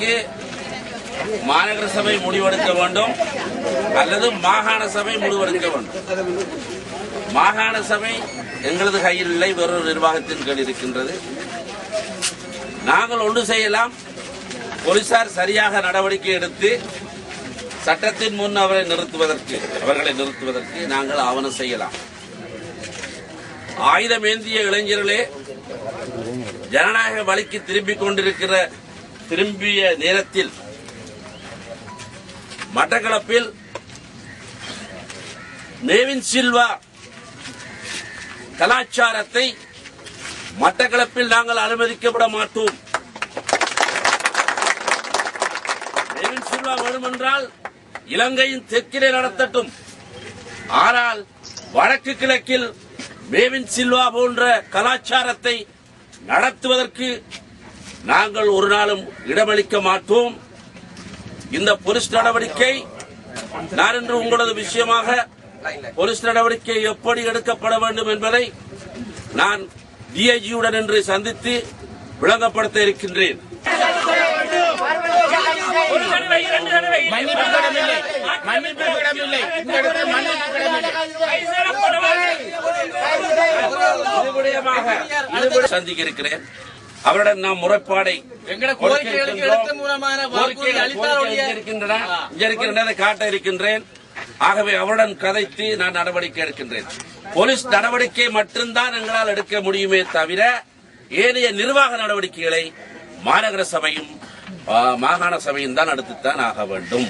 இதற்கு மாநகர சபை முடிவெடுக்க வேண்டும் அல்லது மாகாண சபை முடிவெடுக்க வேண்டும். மாகாண சபை எங்களது கையில் இல்லை, வேறொரு நிர்வாகத்தின் கீழ் இருக்கின்றது. நாங்கள் ஒன்று செய்யலாம், போலீசார் சரியாக நடவடிக்கை எடுத்து சட்டத்தின் முன் அவர்களை நிறுத்துவதற்கு நாங்கள் ஆவணம் செய்யலாம். ஆயுதம் ஏந்திய இளைஞர்களே ஜனநாயக வழிக்கு திரும்பிய நேரத்தில் மட்டக்களப்பில் நேவின் சில்வா கலாச்சாரத்தை மட்டக்களப்பில் நாங்கள் அனுமதிக்கப்பட மாட்டோம். நேவின் சில்வா வேண்டுமென்றால் இலங்கையின் தெற்கிலே நடத்தட்டும். ஆனால் வடக்கு கிழக்கில் மேவின் சில்வா போன்ற கலாச்சாரத்தை நடத்துவதற்கு நாங்கள் ஒரு நாளும் இடமளிக்க மாட்டோம். இந்த போலீஸ் நடவடிக்கை நான் இன்று உங்களது விஷயமாக போலீஸ் நடவடிக்கை எப்படி எடுக்கப்பட வேண்டும் என்பதை நான் டிஐஜியுடன் இன்று சந்தித்து விளங்கப்படுத்த இருக்கின்றேன். சந்திக்க இருக்கிறேன். அவருடன் நாம் முறைப்பாடை காட்ட இருக்கின்றேன். ஆகவே அவருடன் கதைத்து நான் நடவடிக்கை எடுக்கின்றேன். போலீஸ் நடவடிக்கை மட்டும்தான் எங்களால் எடுக்க முடியுமே தவிர ஏனைய நிர்வாக நடவடிக்கைகளை மாநகர சபையும் மாகாண சபையும் தான் எடுத்துத்தான் ஆக வேண்டும்.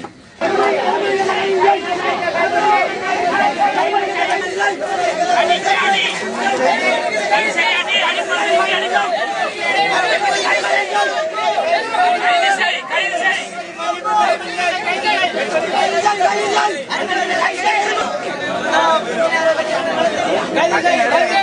கைது